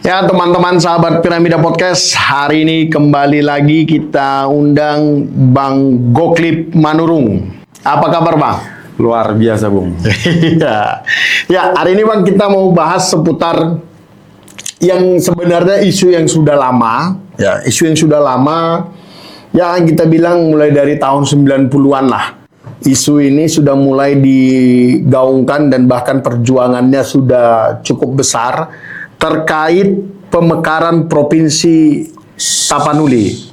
Ya teman-teman sahabat Piramida Podcast, hari ini kembali lagi kita undang Bang Goklip Manurung. Apa kabar Bang? Luar biasa Bung. Ya, hari ini Bang kita mau bahas seputar yang sebenarnya isu yang sudah lama. Ya, isu yang sudah lama, yang kita bilang mulai dari tahun 90-an lah. Isu ini sudah mulai digaungkan dan bahkan perjuangannya sudah cukup besar terkait pemekaran Provinsi Tapanuli.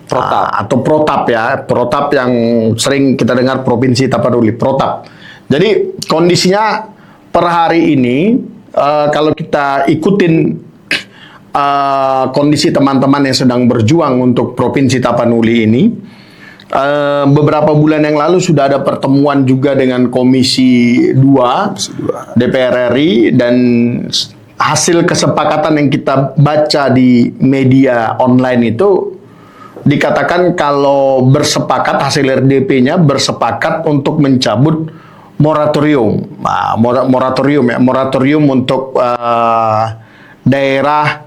Protap. Atau Protap ya. Protap yang sering kita dengar Provinsi Tapanuli, Protap. Jadi kondisinya per hari ini kalau kita ikutin kondisi teman-teman yang sedang berjuang untuk Provinsi Tapanuli ini, beberapa bulan yang lalu sudah ada pertemuan juga dengan Komisi 2 DPR RI, dan hasil kesepakatan yang kita baca di media online itu dikatakan kalau bersepakat, hasil RDP-nya bersepakat untuk mencabut moratorium. Moratorium untuk daerah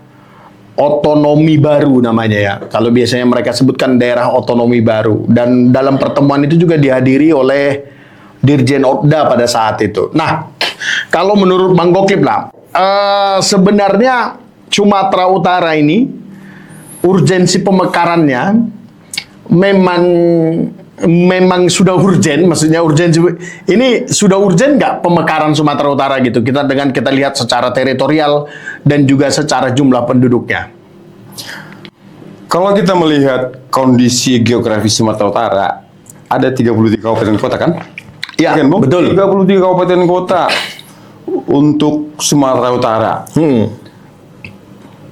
otonomi baru namanya ya. Kalau biasanya mereka sebutkan daerah otonomi baru. Dan dalam pertemuan itu juga dihadiri oleh Dirjen Otda pada saat itu. Nah, kalau menurut Bang Goklip lah, sebenarnya Sumatera Utara ini urgensi pemekarannya memang sudah urgen. Maksudnya urgensi ini sudah urgen nggak pemekaran Sumatera Utara gitu, kita lihat secara teritorial dan juga secara jumlah penduduknya. Kalau kita melihat kondisi geografis Sumatera Utara, ada 33 kabupaten kota kan? Ya, kan, Bung? betul. 33 kabupaten kota untuk Sumatera Utara.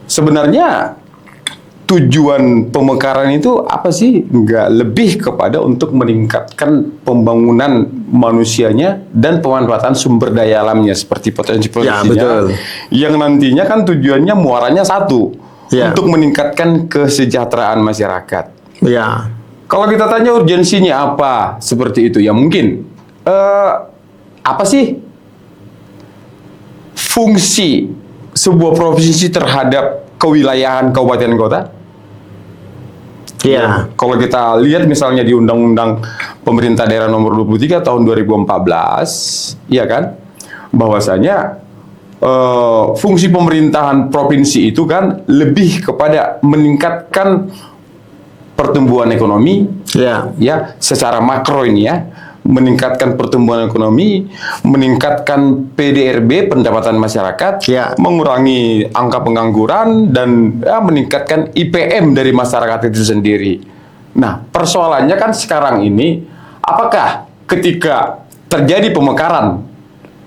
Sebenarnya tujuan pemekaran itu apa sih? Nggak lebih kepada untuk meningkatkan pembangunan manusianya dan pemanfaatan sumber daya alamnya seperti potensi-potensinya. Ya, betul. Yang nantinya kan tujuannya muaranya satu, Ya, untuk meningkatkan kesejahteraan masyarakat. ya, Kalau kita tanya urgensinya apa seperti itu, ya mungkin apa sih fungsi sebuah provinsi terhadap kewilayahan kabupaten kota? ya, Kalau kita lihat misalnya di Undang-Undang Pemerintah Daerah Nomor 23 tahun 2014, ya kan, bahwasanya fungsi pemerintahan provinsi itu kan lebih kepada meningkatkan pertumbuhan ekonomi, ya secara makro ini ya, meningkatkan pertumbuhan ekonomi, meningkatkan PDRB pendapatan masyarakat, mengurangi angka pengangguran, dan meningkatkan IPM dari masyarakat itu sendiri. Nah, persoalannya kan sekarang ini, apakah ketika terjadi pemekaran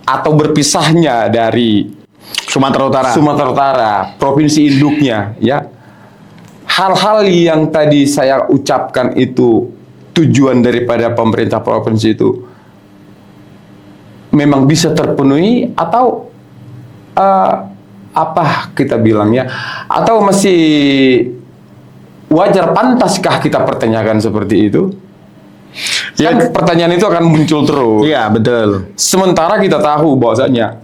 atau berpisahnya dari Sumatera Utara, provinsi induknya, ya, hal-hal yang tadi saya ucapkan itu tujuan daripada pemerintah provinsi itu memang bisa terpenuhi atau apa kita bilangnya, atau masih wajar, pantaskah kita pertanyakan seperti itu? Ya, kan pertanyaan itu akan muncul terus. Iya, betul. Sementara kita tahu bahwasanya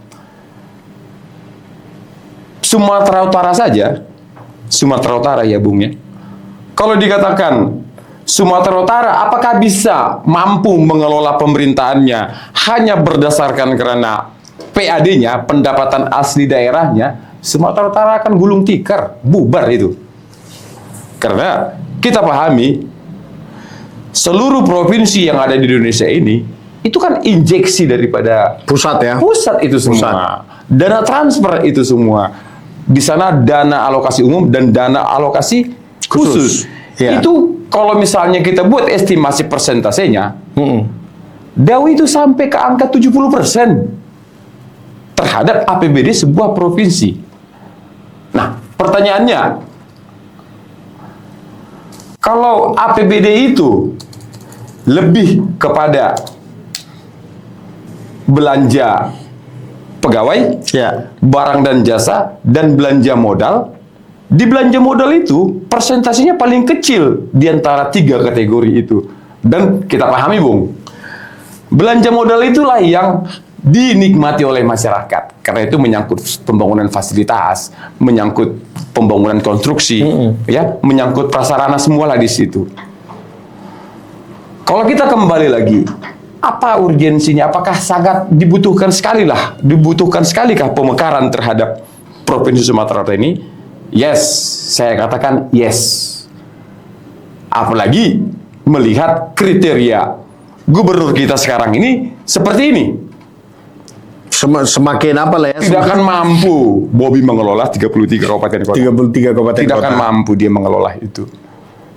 Sumatera Utara saja, Sumatera Utara ya Bung ya, kalau dikatakan Sumatera Utara apakah bisa mampu mengelola pemerintahannya hanya berdasarkan karena PAD-nya, pendapatan asli daerahnya, Sumatera Utara akan gulung tikar, bubar itu. Karena kita pahami seluruh provinsi yang ada di Indonesia ini itu kan injeksi daripada pusat ya. Pusat itu semua. Dana transfer itu semua. Di sana dana alokasi umum dan dana alokasi khusus. Ya. Itu kalau misalnya kita buat estimasi persentasenya, Dawi itu sampai ke angka 70% terhadap APBD sebuah provinsi. Nah, pertanyaannya, kalau APBD itu lebih kepada belanja pegawai, barang dan jasa, dan belanja modal, di belanja modal itu persentasenya paling kecil di antara 3 kategori itu. Dan kita pahami Bung, belanja modal itulah yang dinikmati oleh masyarakat. Karena itu menyangkut pembangunan fasilitas, menyangkut pembangunan konstruksi, ya, menyangkut prasarana semualah di situ. Kalau kita kembali lagi, apa urgensinya? Apakah sangat dibutuhkan sekalikah pemekaran terhadap Provinsi Sumatera Utara ini? Yes, saya katakan yes. Apalagi melihat kriteria gubernur kita sekarang ini seperti ini. Semakin apa lah ya? Tidak akan mampu Bobi mengelola 33 kabupaten kota. 33 kabupaten Tidak kota. akan mampu dia mengelola itu.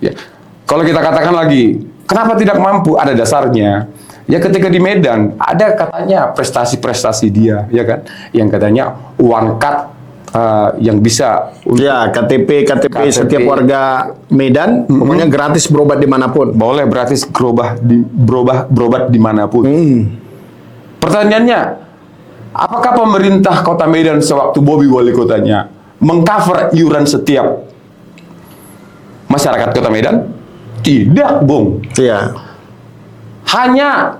Ya. Kalau kita katakan lagi, kenapa tidak mampu? Ada dasarnya. Ya ketika di Medan ada katanya prestasi-prestasi dia, ya kan? Yang katanya one cut yang bisa Ya, KTP setiap warga Medan pokoknya gratis berobat dimanapun. boleh gratis berobat dimanapun. Pertanyaannya, apakah pemerintah Kota Medan sewaktu Bobi wali kotanya mengcover iuran setiap masyarakat Kota Medan? Tidak, Bung. Iya. Hanya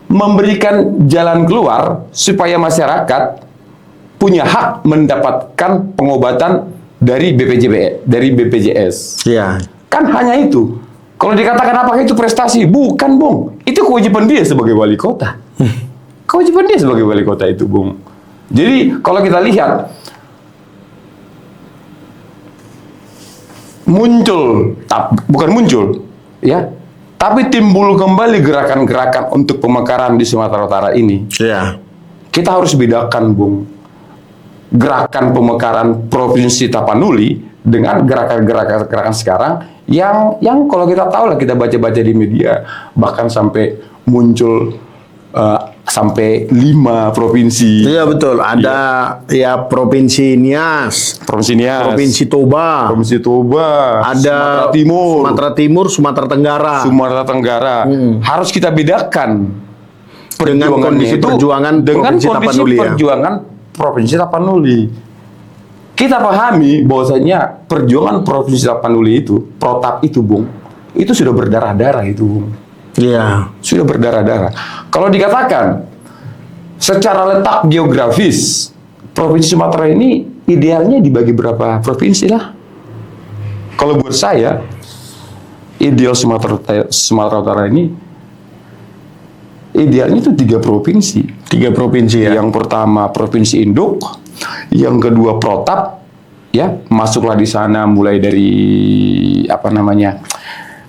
memberikan jalan keluar supaya masyarakat punya hak mendapatkan pengobatan dari BPJS. Iya. Kan hanya itu. Kalau dikatakan apakah itu prestasi? Bukan, Bung. Itu kewajiban dia sebagai wali kota. Kewajiban dia sebagai wali kota itu, Bung. Jadi, kalau kita lihat, bukan muncul, ya, tapi timbul kembali gerakan-gerakan untuk pemekaran di Sumatera Utara ini. Iya. Kita harus bedakan, Bung, gerakan pemekaran Provinsi Tapanuli dengan gerakan sekarang yang kalau kita tahu lah, kita baca-baca di media, bahkan sampai muncul sampai 5 provinsi. Iya betul. Ada ya Provinsi Nias, Provinsi Toba, ada Sumatera Timur, Sumatera Tenggara. Sumatera Tenggara. Harus kita bedakan Dengan kondisi perjuangan Provinsi Tapanuli, ya. perjuangan Provinsi Tapanuli. Kita pahami bahwasanya perjuangan Provinsi Tapanuli itu, protap itu, Bung, itu sudah berdarah-darah itu, Bung. Iya. Sudah berdarah-darah. Kalau dikatakan secara letak geografis, Provinsi Sumatera ini idealnya dibagi berapa provinsi lah? Kalau buat saya, ideal Sumatera Utara ini idealnya itu 3 provinsi. 3 provinsi, ya. Yang pertama Provinsi Induk, yang kedua Protap, ya, masuklah di sana mulai dari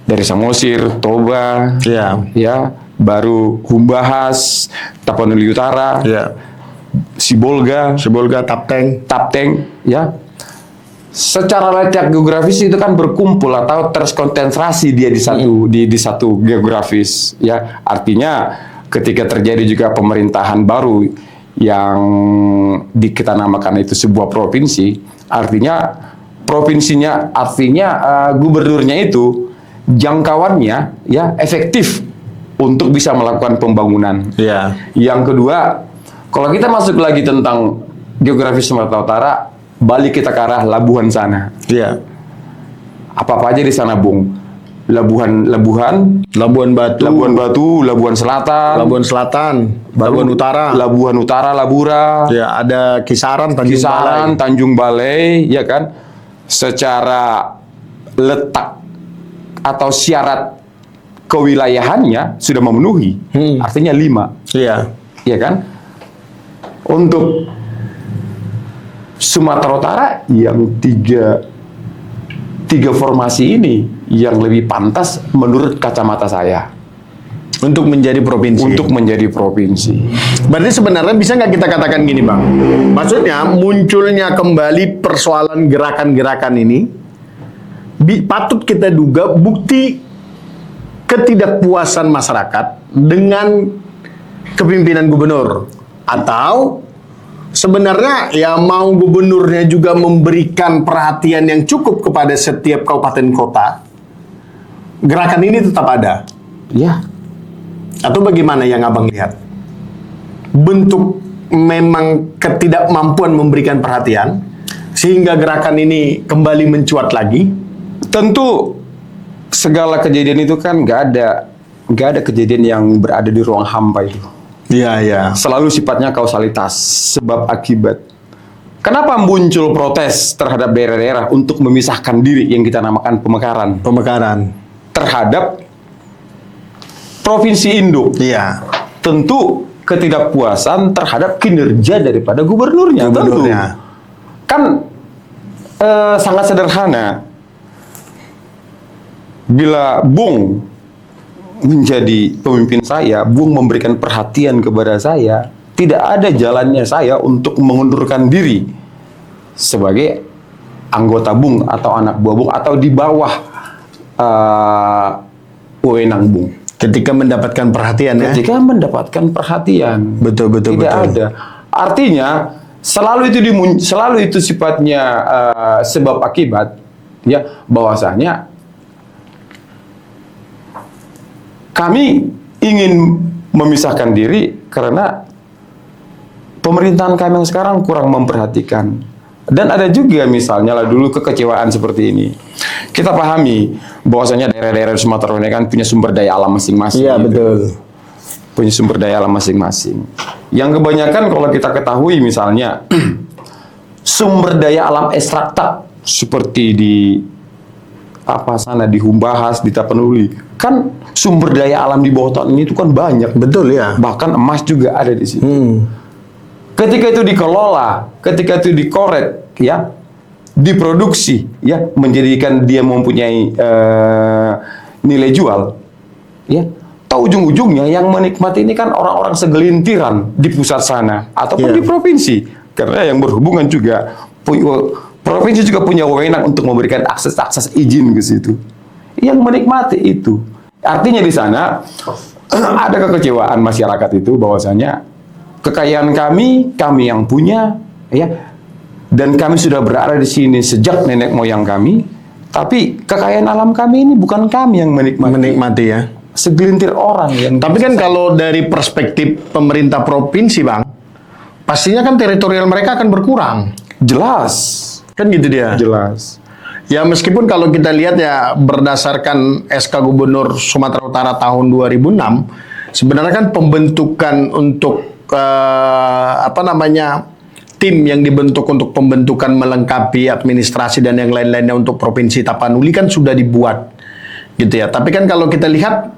dari Samosir, Toba, ya, baru Humbahas, Tapanuli Utara, Ya. Sibolga, Tapteng. ya. Secara letak geografis itu kan berkumpul atau terkonsentrasi dia di satu geografis, ya. Artinya ketika terjadi juga pemerintahan baru yang kita namakan itu sebuah provinsi, artinya gubernurnya itu jangkauannya, ya, efektif untuk bisa melakukan pembangunan. Ya. Yang kedua, kalau kita masuk lagi tentang geografis Sumatera Utara, balik kita ke arah Labuhan sana. Iya. Apa aja di sana, Bung? Labuhan Batu, Labuhan Selatan, Labuhan Utara, Labura, ya, ada Kisaran, Tanjung Balai, ya kan? Secara letak atau syarat kewilayahannya sudah memenuhi, artinya 5. Iya. Ya kan? Untuk Sumatera Utara yang tiga formasi ini yang lebih pantas menurut kacamata saya Untuk menjadi provinsi. Berarti sebenarnya bisa nggak kita katakan gini, Bang? Maksudnya munculnya kembali persoalan gerakan-gerakan ini patut kita duga bukti ketidakpuasan masyarakat dengan kepemimpinan gubernur, atau sebenarnya ya mau gubernurnya juga memberikan perhatian yang cukup kepada setiap kabupaten kota, gerakan ini tetap ada. Ya. Atau bagaimana yang Abang lihat? Bentuk memang ketidakmampuan memberikan perhatian sehingga gerakan ini kembali mencuat lagi? Tentu segala kejadian itu kan nggak ada kejadian yang berada di ruang hampa itu. Iya, iya. Selalu sifatnya kausalitas, sebab akibat. Kenapa muncul protes terhadap daerah-daerah untuk memisahkan diri yang kita namakan pemekaran Pemekaran. terhadap Provinsi Indo? Iya. Tentu ketidakpuasan terhadap kinerja daripada gubernurnya. Gubernurnya. Tentu. Kan sangat sederhana. Bila Bung menjadi pemimpin saya, Bung memberikan perhatian kepada saya, tidak ada jalannya saya untuk mengundurkan diri sebagai anggota Bung atau anak buah Bung atau di bawah wewenang Bung. Ketika mendapatkan perhatian ya. Ketika mendapatkan perhatian, Betul. tidak ada. Artinya selalu itu sifatnya sebab akibat, ya, bahwasanya kami ingin memisahkan diri karena pemerintahan kami yang sekarang kurang memperhatikan. Dan ada juga misalnya lah dulu kekecewaan seperti ini. Kita pahami bahwasanya daerah-daerah di Sumatera ini kan punya sumber daya alam masing-masing. Iya, gitu. betul. Punya sumber daya alam masing-masing. Yang kebanyakan kalau kita ketahui misalnya sumber daya alam ekstrakta seperti di di Humbahas, di Tapanuli, kan sumber daya alam di bawah tanah ini itu kan banyak. Betul ya. Bahkan emas juga ada di situ. Ketika itu dikelola, ketika itu dikorek, ya, diproduksi, ya, menjadikan dia mempunyai nilai jual, ya. Tahu ujung-ujungnya yang menikmati ini kan orang-orang segelintiran di pusat sana ataupun di provinsi, karena yang berhubungan juga provinsi juga punya wewenang untuk memberikan akses izin ke situ. Yang menikmati itu, artinya di sana ada kekecewaan masyarakat itu bahwasanya kekayaan kami yang punya, ya, dan kami sudah berada di sini sejak nenek moyang kami, tapi kekayaan alam kami ini bukan kami yang menikmati ya. Segelintir orang yang. Tapi kan kalau dari perspektif pemerintah provinsi, Bang, pastinya kan teritorial mereka akan berkurang. Jelas. Kan gitu dia. Jelas. Ya meskipun kalau kita lihat ya berdasarkan SK Gubernur Sumatera Utara tahun 2006, sebenarnya kan pembentukan untuk tim yang dibentuk untuk pembentukan melengkapi administrasi dan yang lain-lainnya untuk Provinsi Tapanuli kan sudah dibuat, gitu ya. Tapi kan kalau kita lihat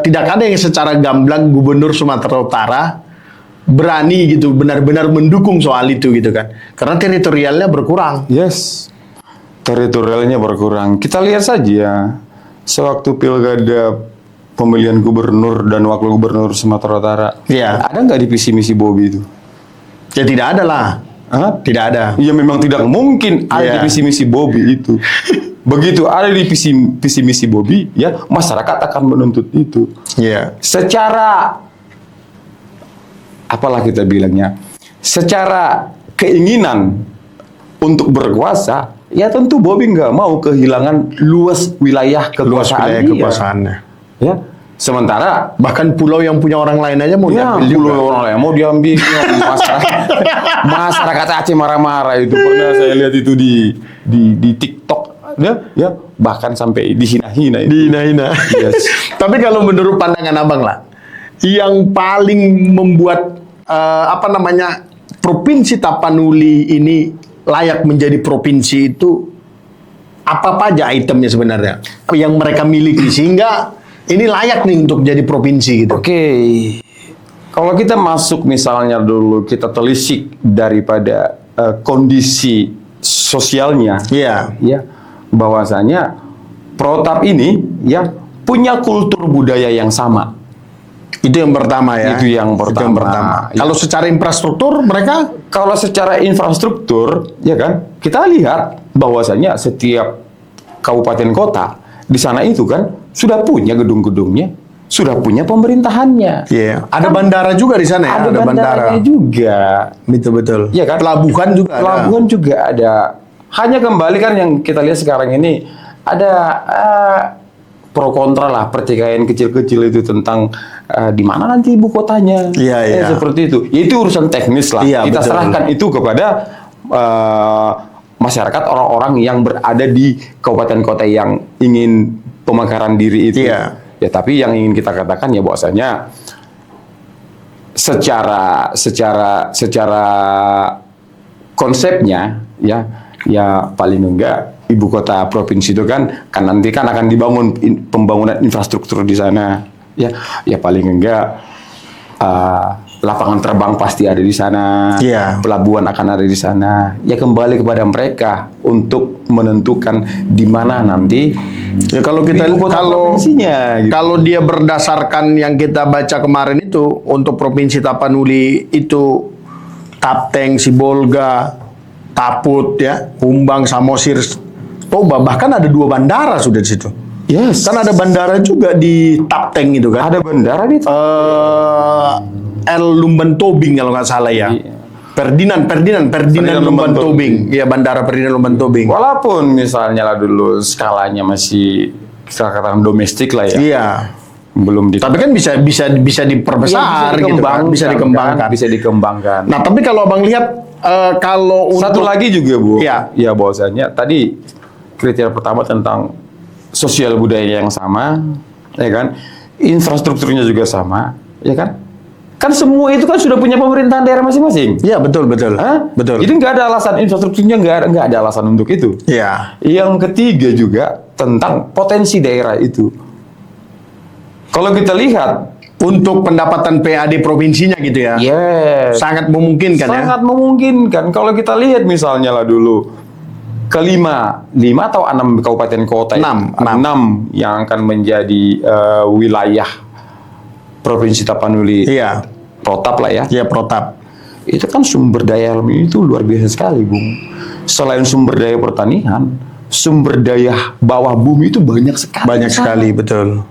tidak ada yang secara gamblang Gubernur Sumatera Utara berani gitu benar-benar mendukung soal itu gitu kan, karena teritorialnya berkurang. Yes, teritorialnya berkurang. Kita lihat saja sewaktu pilkada pemilihan gubernur dan wakil gubernur Sumatera Utara, ada nggak di visi misi Bobi itu? Ya tidak ada lah. Hah? Tidak ada. Ya memang tidak mungkin ada di visi misi Bobi itu. Begitu ada di visi misi Bobi, ya masyarakat akan menuntut itu. Secara apalah kita bilangnya, secara keinginan untuk berkuasa, ya tentu Bobi nggak mau kehilangan luas wilayah kekuasaannya. Ya, sementara bahkan pulau yang punya orang lain aja mau diambil juga. Pulau orang lain mau diambil. Masyarakat Aceh marah-marah itu, pernah saya lihat itu di TikTok. Ya, bahkan sampai dihina-hina. Yes. Tapi kalau menurut pandangan Abang lah, yang paling membuat Provinsi Tapanuli ini layak menjadi provinsi itu apa aja itemnya sebenarnya yang mereka miliki sehingga ini layak nih untuk jadi provinsi gitu. Oke. Kalau kita masuk misalnya dulu kita telisik daripada kondisi sosialnya, ya, bahwasanya Protap ini ya punya kultur budaya yang sama. Itu yang pertama ya. Itu yang pertama. Ya. Kalau secara infrastruktur mereka, kalau secara infrastruktur ya kan kita lihat bahwasanya setiap kabupaten kota di sana itu kan sudah punya gedung-gedungnya, sudah punya pemerintahannya. Ada bandara juga di sana ya. Ada bandaranya juga. Betul. Ya kan? Pelabuhan juga ada. Hanya kembali kan yang kita lihat sekarang ini ada pro kontra lah pertikaian kecil-kecil itu tentang di mana nanti ibu kotanya. Seperti itu. Ya, itu urusan teknis lah. Kita serahkan itu kepada masyarakat, orang-orang yang berada di kabupaten kota yang ingin pemekaran diri itu. Ya, tapi yang ingin kita katakan ya bahwasanya secara konsepnya ya paling enggak ibu kota provinsi itu kan nanti kan akan dibangun pembangunan infrastruktur di sana, ya paling enggak lapangan terbang pasti ada di sana, Iya. pelabuhan akan ada di sana. Ya kembali kepada mereka untuk menentukan di mana nanti Ya kalau kita ibu kota provinsinya, gitu. kalau dia berdasarkan yang kita baca kemarin itu untuk provinsi Tapanuli itu Tapteng, Sibolga, Taput ya, Humbang, Samosir, Toba, bahkan ada 2 bandara sudah di situ. Yes. Kan ada bandara juga di Tapteng itu kan. Ada bandara di El Lumban Tobing kalau nggak salah ya. Iya. Ferdinand Lumban Tobing. Ya, bandara Ferdinand Lumban Tobing. Walaupun misalnya lah dulu skalanya masih katakan domestik lah ya. Iya. Belum di Tapi kan bisa diperbesar Iya, gitu kan. Bisa dikembangkan. Bisa dikembangkan. Nah, tapi kalau Abang lihat kalau Satu untuk lagi juga Bu, Iya. ya bahwasanya tadi kriteria pertama tentang sosial budaya yang sama, ya kan, infrastrukturnya juga sama, ya kan, kan semua itu kan sudah punya pemerintahan daerah masing-masing. Iya, betul. Hah? Betul. Jadi nggak ada alasan infrastrukturnya nggak ada alasan untuk itu. Iya. Yang ketiga juga tentang potensi daerah itu. Kalau kita lihat, Untuk pendapatan PAD provinsinya gitu ya. yes, Sangat memungkinkan ya. sangat memungkinkan. Kalau kita lihat misalnya lah dulu kelima, 5 atau 6 kabupaten kota, Enam. 6 yang akan menjadi wilayah provinsi Tapanuli, Iya. protap lah ya. Iya, protap. Itu kan sumber daya alam itu luar biasa sekali, Bung. Selain sumber daya pertanian, sumber daya bawah bumi itu banyak sekali. Banyak sekali, betul.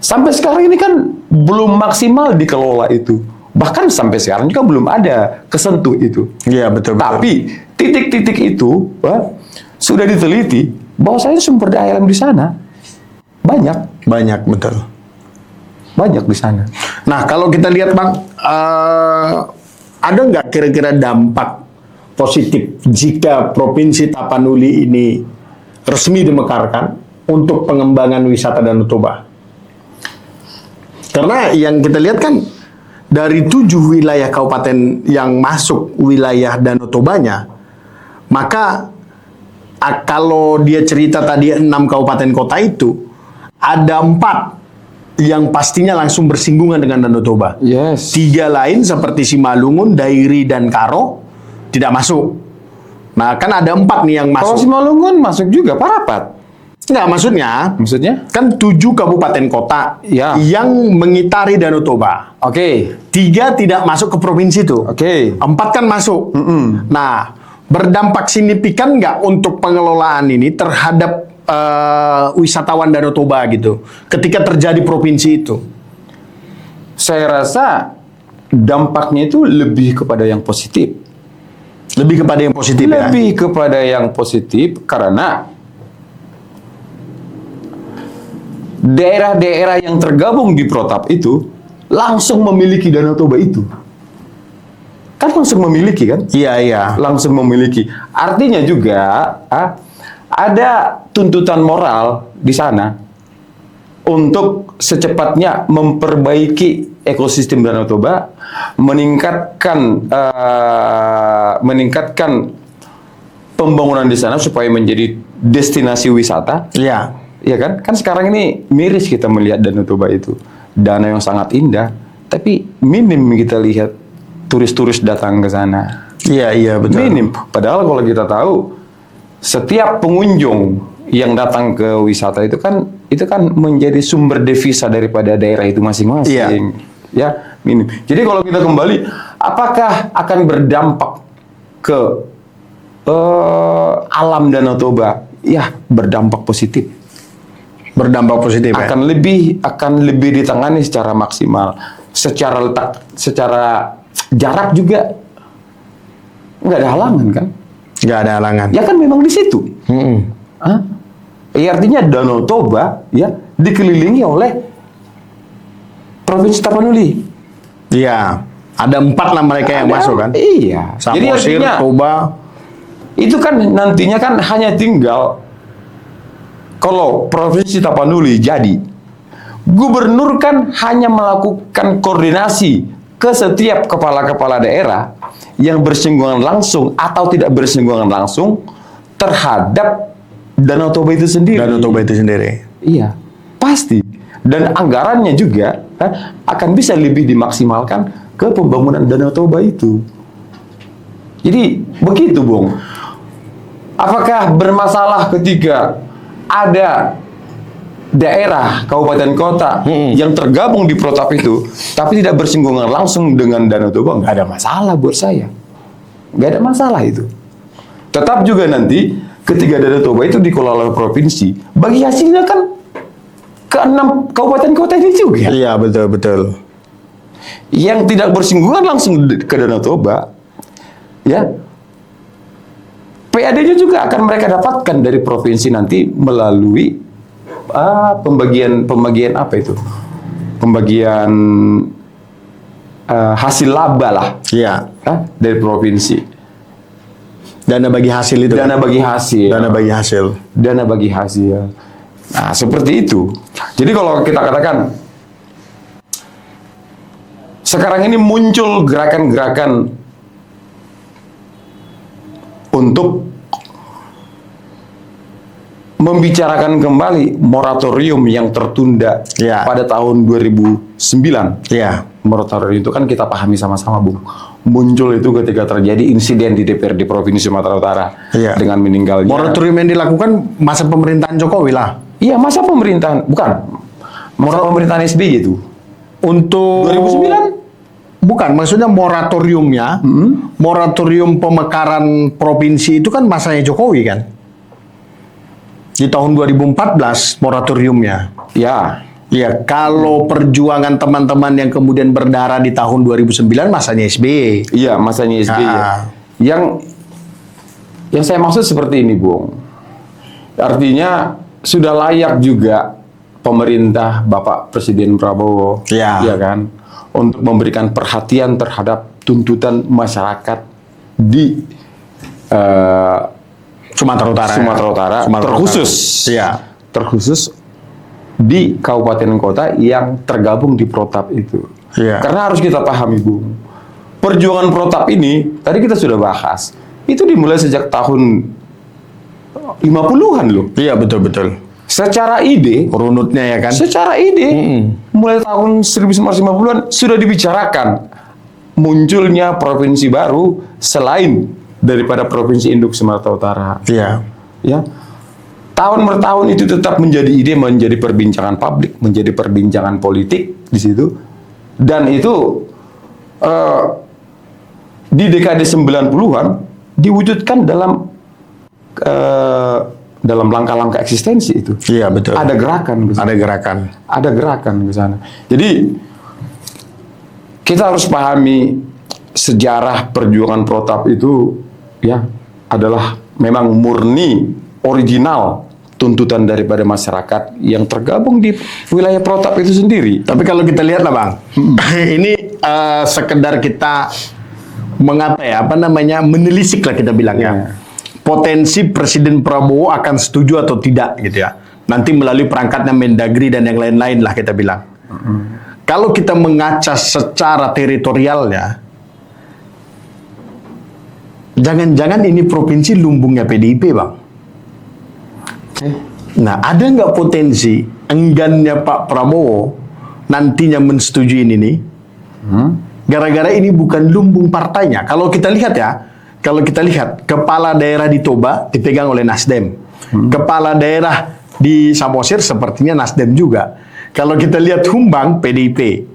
Sampai sekarang ini kan belum maksimal dikelola itu. Bahkan sampai sekarang juga belum ada kesentuh itu. Iya, betul. Tapi titik-titik itu sudah diteliti bahwasanya sumber daya alam di sana banyak betul. di sana. Nah, kalau kita lihat Bang, ada nggak kira-kira dampak positif jika Provinsi Tapanuli ini resmi dimekarkan untuk pengembangan wisata Danau Toba? Karena yang kita lihat kan dari 7 wilayah kabupaten yang masuk wilayah Danau Tobanya, maka kalau dia cerita tadi 6 kabupaten kota itu, ada 4 yang pastinya langsung bersinggungan dengan Danau Toba. Yes. 3 lain seperti Simalungun, Dairi, dan Karo tidak masuk. Nah, kan ada 4 nih yang Kalau masuk. Simalungun masuk juga Parapat. Enggak, maksudnya kan 7 kabupaten kota Ya. yang mengitari Danau Toba. Oke. 3 tidak masuk ke provinsi itu. Oke. 4 kan masuk. Nah, berdampak signifikan nggak untuk pengelolaan ini terhadap wisatawan Danau Toba gitu, ketika terjadi provinsi itu? Saya rasa dampaknya itu lebih kepada yang positif. Lebih kepada yang positif ya? Lebih kepada yang positif karena daerah-daerah yang tergabung di protap itu langsung memiliki Danau Toba itu. Kan langsung memiliki kan? Iya. Langsung memiliki. Artinya juga ada tuntutan moral di sana untuk secepatnya memperbaiki ekosistem Danau Toba, meningkatkan pembangunan di sana supaya menjadi destinasi wisata. Iya. Iya kan? Kan sekarang ini miris kita melihat Danau Toba itu. Danau yang sangat indah, tapi minim kita lihat turis-turis datang ke sana. Iya, betul. Minim. Padahal kalau kita tahu, setiap pengunjung yang datang ke wisata itu kan menjadi sumber devisa daripada daerah itu masing-masing. Ya, minim. Jadi kalau kita kembali, apakah akan berdampak ke alam Danau Toba? Ya, berdampak positif. Berdampak positif ya? Akan lebih ditangani secara maksimal, secara jarak juga nggak ada halangan kan? Nggak ada halangan. Ya kan memang di situ. Mm-mm. Ya, artinya Danau Toba ya dikelilingi oleh Provinsi Tapanuli. Iya. Ada 4 lah mereka yang masuk kan? Iya. Jadi Samosir, artinya Toba. itu kan nantinya kan hanya tinggal kalau Provinsi Tapanuli jadi Gubernur kan hanya melakukan koordinasi ke setiap kepala-kepala daerah yang bersinggungan langsung atau tidak bersinggungan langsung terhadap Danau Toba itu sendiri. Danau Toba itu sendiri. Iya, pasti. Dan anggarannya juga akan bisa lebih dimaksimalkan ke pembangunan Danau Toba itu. Jadi begitu, Bung. Apakah bermasalah ketika ada daerah, kabupaten, kota yang tergabung di protap itu, tapi tidak bersinggungan langsung dengan Danau Toba? Nggak ada masalah buat saya. Nggak ada masalah itu. Tetap juga nanti ketika Danau Toba itu dikelola oleh provinsi, bagi hasilnya kan ke 6 kabupaten kota ini juga. Iya, betul. Yang tidak bersinggungan langsung ke Danau Toba, ya, PAD-nya juga akan mereka dapatkan dari provinsi nanti melalui pembagian apa itu? Pembagian hasil laba lah. Iya. Dari provinsi. Dana bagi hasil itu. Dana bagi hasil. Dana bagi hasil. Dana bagi hasil. Nah, seperti itu. Jadi kalau kita katakan sekarang ini muncul gerakan-gerakan untuk membicarakan kembali moratorium yang tertunda pada tahun 2009. Iya. Moratorium itu kan kita pahami sama-sama, Bung. Muncul itu ketika terjadi insiden di DPRD Provinsi Sumatera Utara dengan meninggalnya. Moratorium yang dilakukan masa pemerintahan Jokowi lah. Iya, masa pemerintahan, bukan. Masa pemerintahan SBY itu. Untuk 2009? Bukan, maksudnya moratoriumnya, moratorium pemekaran provinsi itu kan masanya Jokowi kan? Di tahun 2014 moratoriumnya. Ya. Ya, kalau perjuangan teman-teman yang kemudian berdarah di tahun 2009 masanya SBY. Iya, masanya SBY. Yang saya maksud seperti ini, Bung. Artinya sudah layak juga pemerintah Bapak Presiden Prabowo, ya kan, untuk memberikan perhatian terhadap tuntutan masyarakat di Sumatera Utara, terkhusus di kabupaten kota yang tergabung di protap itu. Karena harus kita pahami, Bung, perjuangan protap ini tadi kita sudah bahas, itu dimulai sejak tahun 50-an loh. Iya, betul. Secara ide, runutnya ya kan? Secara ide, mulai tahun 1950-an sudah dibicarakan munculnya provinsi baru selain daripada provinsi induk Sumatera Utara. Iya. Ya. Tahun per tahun itu tetap menjadi ide, menjadi perbincangan publik, menjadi perbincangan politik di situ. Dan itu di dekade 90-an diwujudkan dalam langkah-langkah eksistensi itu. Iya, betul. Ada gerakan. Ada gerakan ke sana. Jadi kita harus pahami sejarah perjuangan protap itu ya adalah memang murni original tuntutan daripada masyarakat yang tergabung di wilayah protap itu sendiri. Tapi kalau kita lihat lah, Bang, ini sekedar kita menelisik lah kita bilangnya. Potensi Presiden Prabowo akan setuju atau tidak gitu ya. Nanti melalui perangkatnya Mendagri dan yang lain-lain lah kita bilang. Kalau kita mengaca secara teritorialnya, jangan-jangan ini provinsi lumbungnya PDIP, Bang. Nah, ada nggak potensi enggannya Pak Prabowo nantinya mensetujui ini nih? Gara-gara ini bukan lumbung partainya. Kalau kita lihat kepala daerah di Toba dipegang oleh Nasdem, kepala daerah di Samosir sepertinya Nasdem juga. Kalau kita lihat Humbang, PDIP.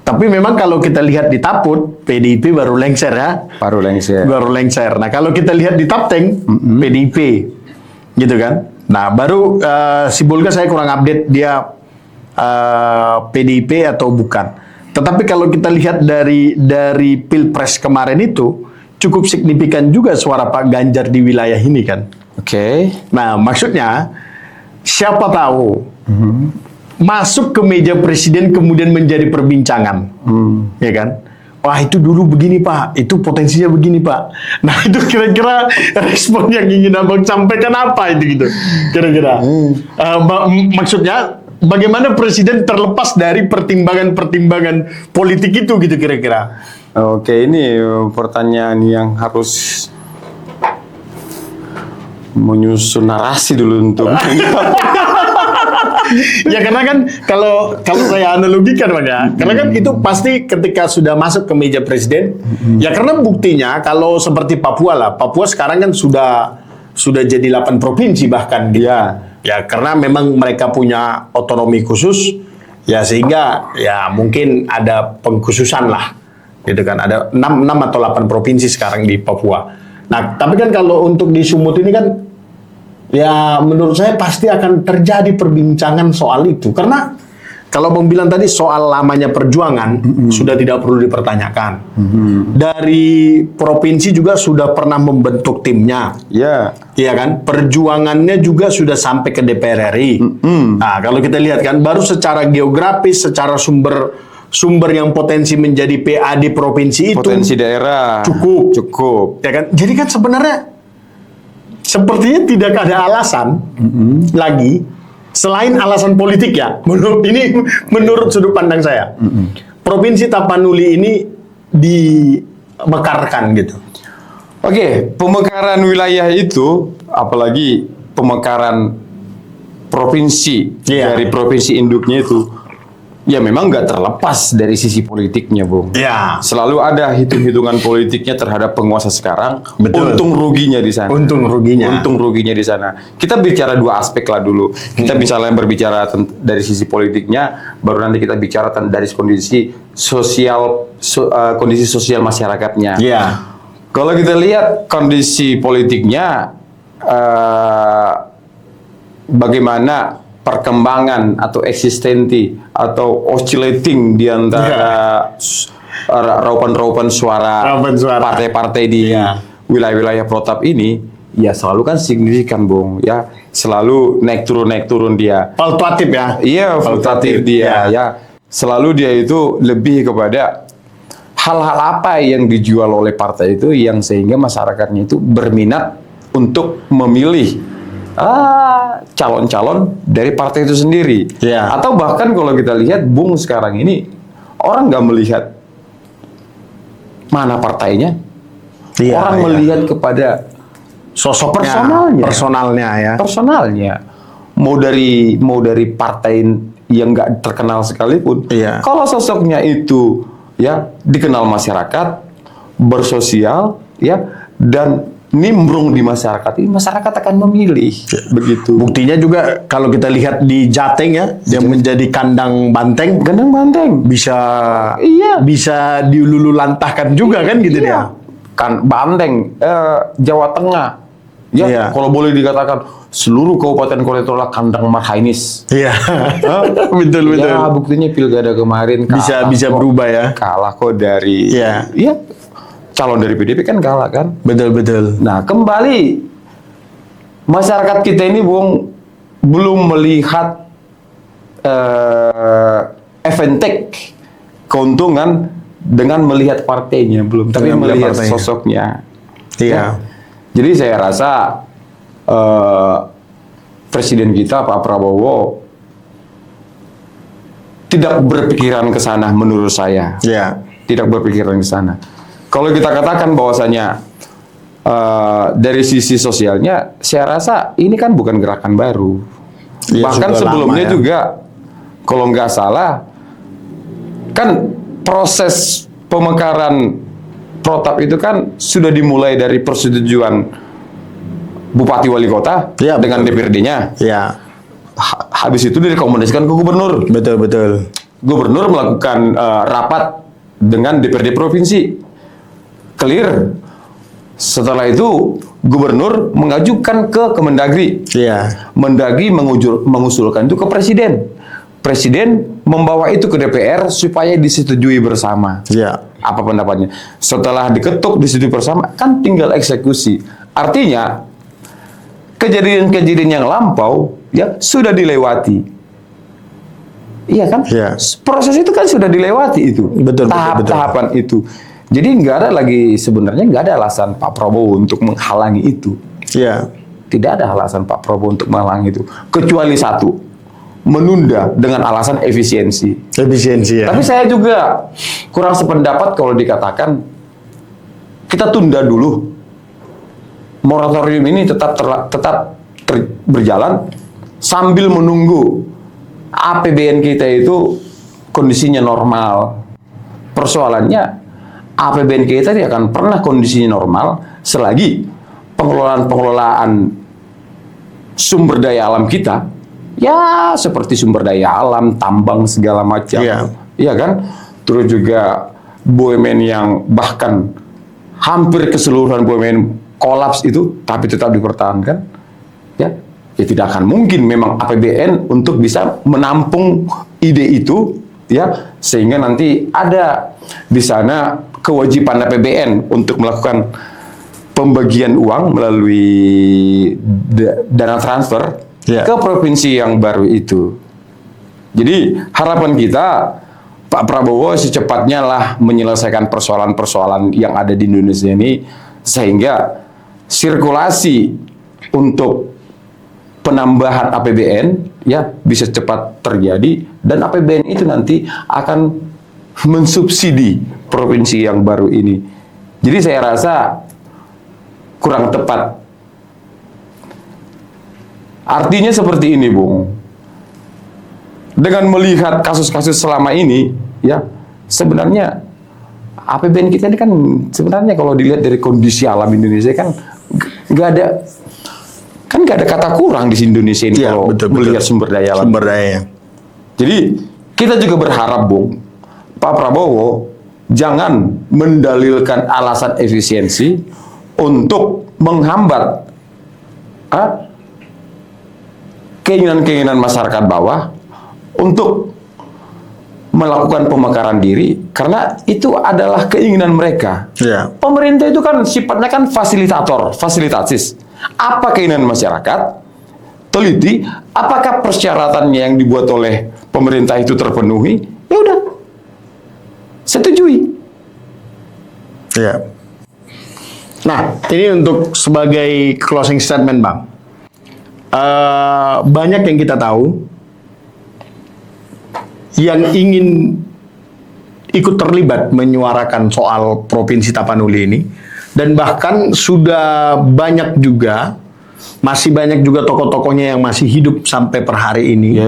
Tapi memang kalau kita lihat di Taput, PDIP baru lengser ya. Baru lengser. Nah, kalau kita lihat di Tapteng, PDIP. Gitu kan. Nah, baru Sibolga saya kurang update dia PDIP atau bukan. Tetapi kalau kita lihat dari Pilpres kemarin itu, cukup signifikan juga suara Pak Ganjar di wilayah ini kan. Nah, maksudnya siapa tahu masuk ke meja presiden kemudian menjadi perbincangan, ya kan? Wah, itu dulu begini Pak, itu potensinya begini Pak. Nah, itu kira-kira respon yang ingin Abang sampaikan apa itu gitu? Kira-kira. Maksudnya bagaimana presiden terlepas dari pertimbangan-pertimbangan politik itu gitu kira-kira? Oke, ini pertanyaan yang harus menyusun narasi dulu untuk Ya karena kan kalau saya analogikan Bang ya, karena kan itu pasti ketika sudah masuk ke meja presiden, ya karena buktinya kalau seperti Papua lah, Papua sekarang kan sudah jadi 8 provinsi bahkan gitu. Ya karena memang mereka punya otonomi khusus, ya sehingga ya mungkin ada pengkhususan lah, gitu kan. Ada 6 atau 8 provinsi sekarang di Papua. Nah tapi kan kalau untuk di Sumut ini kan, ya menurut saya pasti akan terjadi perbincangan soal itu. Karena kalau Bang bilang tadi soal lamanya perjuangan sudah tidak perlu dipertanyakan. Dari provinsi juga sudah pernah membentuk timnya. Iya kan? Perjuangannya juga sudah sampai ke DPR RI. Nah, kalau kita lihat kan baru secara geografis, secara sumber yang potensi menjadi PA di provinsi itu, potensi daerah cukup. Ya kan? Jadi kan sebenarnya sepertinya tidak ada alasan lagi selain alasan politik ya. Menurut sudut pandang saya. Provinsi Tapanuli ini dimekarkan gitu. Oke, pemekaran wilayah itu, apalagi pemekaran provinsi dari provinsi induknya itu, ya memang nggak terlepas dari sisi politiknya, Bung. Ya. Selalu ada hitung-hitungan politiknya terhadap penguasa sekarang. Betul. Untung ruginya di sana. Untung ruginya di sana. Kita bicara dua aspek lah dulu. Kita misalnya berbicara dari sisi politiknya, baru nanti kita bicara dari kondisi sosial masyarakatnya. Iya. Kalau kita lihat kondisi politiknya, bagaimana perkembangan atau eksistensi atau oscillating di antara raupan-raupan suara partai-partai di wilayah-wilayah protap ini, ya selalu kan signifikan, Bung. Ya selalu naik turun dia. Fluktuatif ya? Iya, fluktuatif dia. Ya selalu dia itu lebih kepada hal-hal apa yang dijual oleh partai itu yang sehingga masyarakatnya itu berminat untuk memilih calon-calon dari partai itu sendiri. Atau bahkan kalau kita lihat, Bung, sekarang ini orang nggak melihat mana partainya, orang melihat kepada sosoknya, personalnya. Mau dari partai yang nggak terkenal sekalipun, kalau sosoknya itu ya dikenal masyarakat, bersosial, ya, dan nimbrung di masyarakat, ini masyarakat akan memilih. Begitu. Buktinya juga kalau kita lihat di Jateng ya, yang menjadi kandang banteng, bisa dilululantahkan juga kan gitu dia. Kan Banteng, Jawa Tengah, ya kalau boleh dikatakan seluruh kabupaten kota itu adalah kandang Marhainis. Betul. Ya buktinya pilkada kemarin bisa berubah ya. Kalah kok dari calon dari PDIP kan kalah kan. Betul. Nah kembali masyarakat kita ini, Bung, belum melihat efentek keuntungan dengan melihat partainya, belum, tapi melihat sosoknya. Jadi saya rasa Presiden kita Pak Prabowo tidak berpikiran ke sana menurut saya. Tidak berpikiran ke sana. Kalau kita katakan bahwasanya dari sisi sosialnya, saya rasa ini kan bukan gerakan baru. Bahkan sebelumnya juga, kalau nggak salah, kan proses pemekaran protap itu kan sudah dimulai dari persetujuan Bupati Wali Kota dengan DPRD-nya. Habis itu direkomendasikan ke Gubernur. Betul. Gubernur melakukan rapat dengan DPRD Provinsi. Clear. Setelah itu Gubernur mengajukan ke Kemendagri. Mendagri mengusulkan itu ke Presiden. Presiden membawa itu ke DPR supaya disetujui bersama. Apa pendapatnya? Setelah diketuk, disetujui bersama, kan tinggal eksekusi. Artinya kejadian-kejadian yang lampau ya sudah dilewati. Iya kan? Proses itu kan sudah dilewati itu. Tahap-tahapan itu. Jadi nggak ada lagi, sebenarnya nggak ada alasan Pak Prabowo untuk menghalangi itu. Tidak ada alasan Pak Prabowo untuk menghalangi itu. Kecuali satu, menunda dengan alasan efisiensi. Efisiensi ya. Tapi saya juga kurang sependapat kalau dikatakan kita tunda dulu. Moratorium ini tetap berjalan sambil menunggu APBN kita itu kondisinya normal. Persoalannya APBN kita tidak akan pernah kondisinya normal selagi pengelolaan sumber daya alam kita ya seperti sumber daya alam, tambang segala macam. Iya kan? Terus juga BUMN yang bahkan hampir keseluruhan BUMN kolaps itu tapi tetap dipertahankan. Ya tidak akan mungkin memang APBN untuk bisa menampung ide itu ya, sehingga nanti ada di sana kewajiban APBN untuk melakukan pembagian uang melalui dana transfer ke provinsi yang baru itu. Jadi harapan kita Pak Prabowo secepatnya lah menyelesaikan persoalan-persoalan yang ada di Indonesia ini sehingga sirkulasi untuk penambahan APBN ya bisa cepat terjadi dan APBN itu nanti akan mensubsidi provinsi yang baru ini. Jadi saya rasa kurang tepat. Artinya seperti ini, Bung. Dengan melihat kasus-kasus selama ini, ya sebenarnya APBN kita ini kan sebenarnya kalau dilihat dari kondisi alam Indonesia kan nggak ada kata kurang di Indonesia ini kalau melihat sumber daya alam. Sumber daya. Jadi kita juga berharap, Bung, Pak Prabowo jangan mendalilkan alasan efisiensi untuk menghambat keinginan-keinginan masyarakat bawah untuk melakukan pemekaran diri karena itu adalah keinginan mereka. Pemerintah itu kan sifatnya kan fasilitator, fasilitasis. Apa keinginan masyarakat? Teliti, apakah persyaratannya yang dibuat oleh pemerintah itu terpenuhi? Ya udah, setujui. Ya. Nah, ini untuk sebagai closing statement, Bang. Banyak yang kita tahu yang ingin ikut terlibat menyuarakan soal Provinsi Tapanuli ini, dan bahkan sudah banyak juga, masih banyak juga tokoh-tokohnya yang masih hidup sampai per hari ini,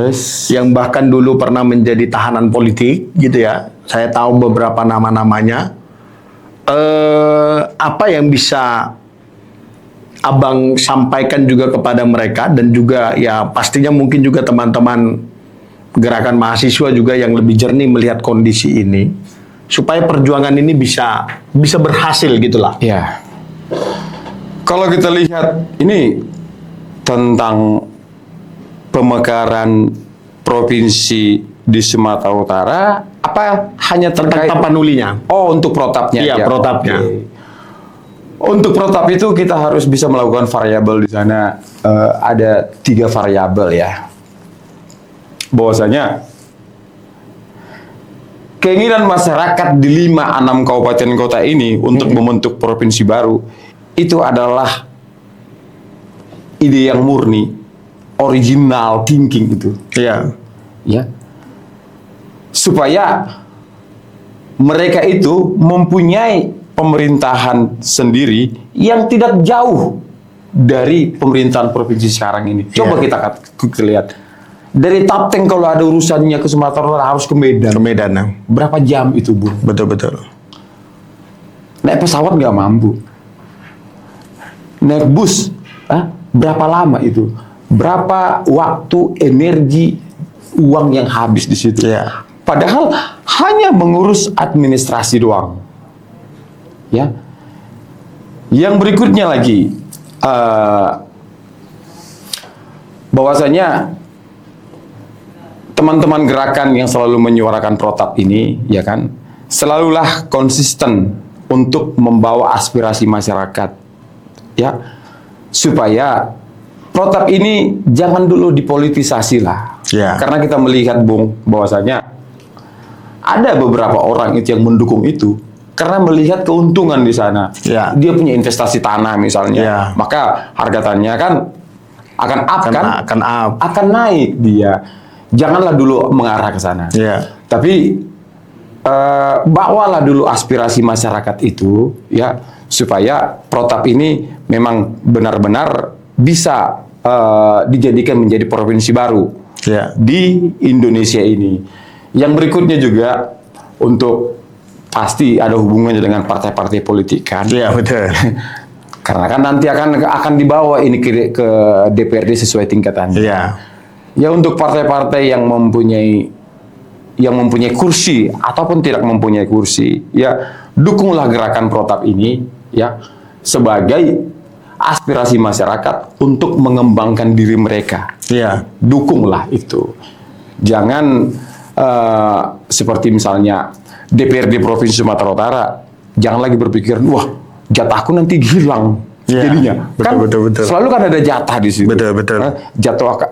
yang bahkan dulu pernah menjadi tahanan politik, gitu ya. Saya tahu beberapa nama-namanya. Apa yang bisa Abang sampaikan juga kepada mereka, dan juga ya pastinya mungkin juga teman-teman gerakan mahasiswa juga yang lebih jernih melihat kondisi ini, supaya perjuangan ini bisa berhasil gitulah. Ya. Kalau kita lihat ini tentang pemekaran provinsi di Sumatera Utara, apa hanya terkait Tapanulinya? Oh, untuk protapnya. Iya, ya. protapnya. Okay. Untuk protap itu kita harus bisa melakukan variabel di sana. Ada 3 variabel ya. Bahwasanya keinginan masyarakat di 5-6 kabupaten kota ini untuk membentuk provinsi baru itu adalah ide yang murni, original thinking itu. Iya. Ya. Supaya mereka itu mempunyai pemerintahan sendiri yang tidak jauh dari pemerintahan provinsi sekarang ini. Coba kita lihat. Dari Tapteng kalau ada urusannya ke Sumatera Utara harus ke Medan. Ke Medan. Berapa jam itu, Bung? Betul-betul. Naik pesawat nggak mampu. Naik bus, berapa lama itu? Berapa waktu, energi, uang yang habis di situ? Ya. Padahal hanya mengurus administrasi doang. Ya. Yang berikutnya lagi, bahwasanya teman-teman gerakan yang selalu menyuarakan protap ini, ya kan, selalulah konsisten untuk membawa aspirasi masyarakat, ya, supaya protap ini jangan dulu dipolitisasi lah, karena kita melihat, Bung, bahwasanya ada beberapa orang itu yang mendukung itu karena melihat keuntungan di sana, dia punya investasi tanah misalnya, maka harga tanahnya kan akan up, akan naik dia. janganlah dulu mengarah ke sana. Ya. Tapi bawalah dulu aspirasi masyarakat itu, ya, supaya protap ini memang benar-benar bisa dijadikan menjadi provinsi baru Ya. di Indonesia ini. Yang berikutnya juga untuk pasti ada hubungannya dengan partai-partai politik kan. Iya, betul. Karena kan nanti akan dibawa ini ke DPRD sesuai tingkatannya. Iya. Ya untuk partai-partai yang mempunyai kursi ataupun tidak mempunyai kursi, ya dukunglah gerakan protap ini, ya, sebagai aspirasi masyarakat untuk mengembangkan diri mereka. Iya. Dukunglah itu. Jangan seperti misalnya DPRD Provinsi Sumatera Utara, jangan lagi berpikir, wah, jatahku nanti hilang. Ya, Jadinya betul, kan betul. selalu kan ada jatah di situ. Betul.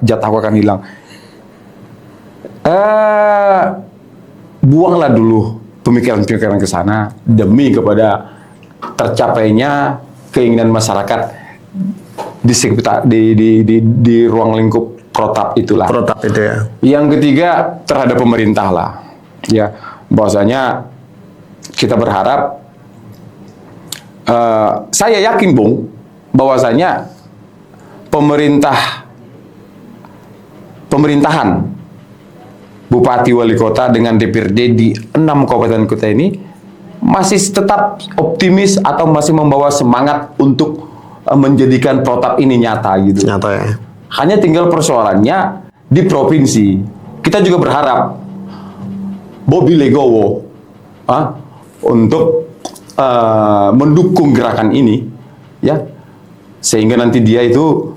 Jatahku akan hilang. Buanglah dulu pemikiran-pemikiran ke sana demi kepada tercapainya keinginan masyarakat di sekitar di ruang lingkup protap itulah. Protap itu ya. Yang ketiga terhadap pemerintah lah, ya, bahwasanya kita berharap, saya yakin Bung, bahwasanya pemerintahan Bupati Wali Kota dengan DPRD di 6 kabupaten kota ini masih tetap optimis atau masih membawa semangat untuk menjadikan protap ini nyata gitu. Nyata ya. Hanya tinggal persoalannya di provinsi. Kita juga berharap Bobby Legowo untuk mendukung gerakan ini, ya, sehingga nanti dia itu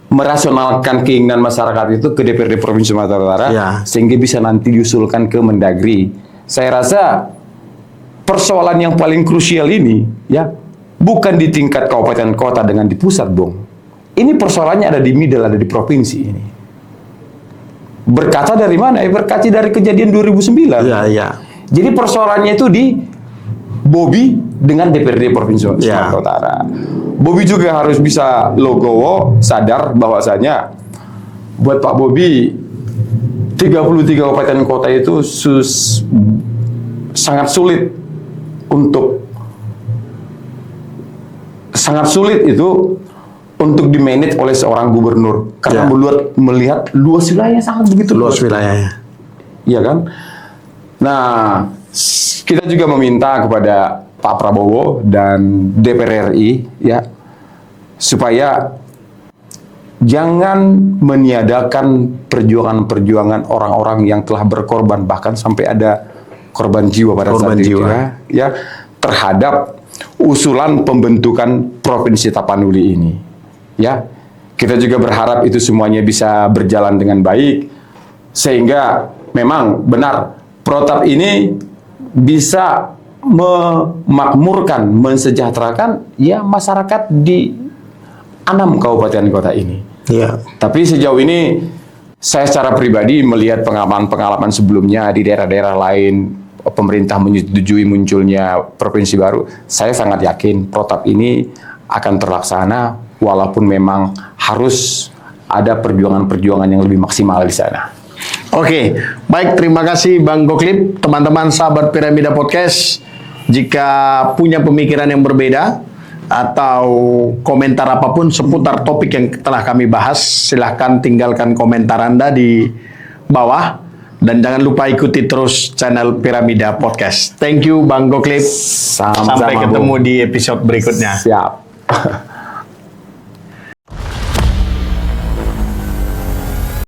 merasionalkan keinginan masyarakat itu ke DPRD Provinsi Sumatera Utara, ya, sehingga bisa nanti diusulkan ke Mendagri. Saya rasa persoalan yang paling krusial ini, ya, bukan di tingkat kabupaten kota dengan di pusat, Bung. Ini persoalannya ada di middle, ada di provinsi ini. Berkaca dari mana? Berkaca dari kejadian 2009. Iya. Jadi persoalannya itu di Bobby dengan DPRD Provinsi Sumatera Utara. Bobby juga harus bisa logowo sadar bahwasanya buat Pak Bobby 33 kabupaten kota itu sangat sulit untuk di-manage oleh seorang gubernur karena melihat luas wilayahnya sangat begitu luas wilayahnya. Iya kan? Nah, kita juga meminta kepada Pak Prabowo dan DPR RI, ya, supaya jangan meniadakan perjuangan-perjuangan orang-orang yang telah berkorban, bahkan sampai ada korban jiwa pada saat itu, ya, terhadap usulan pembentukan Provinsi Tapanuli ini. Ya, kita juga berharap itu semuanya bisa berjalan dengan baik, sehingga memang benar protap ini bisa memakmurkan, mensejahterakan, ya, masyarakat di 6 kabupaten kota ini. Iya. Tapi sejauh ini saya secara pribadi melihat pengalaman-pengalaman sebelumnya di daerah-daerah lain, pemerintah menyetujui munculnya provinsi baru. Saya sangat yakin protap ini akan terlaksana, walaupun memang harus ada perjuangan-perjuangan yang lebih maksimal di sana. Oke, baik, terima kasih Bang Goklip. Teman-teman sahabat Piramida Podcast, jika punya pemikiran yang berbeda atau komentar apapun seputar topik yang telah kami bahas, silahkan tinggalkan komentar Anda di bawah. Dan jangan lupa ikuti terus channel Piramida Podcast. Thank you Bang Goklip. Sampai ketemu di episode berikutnya. Siap.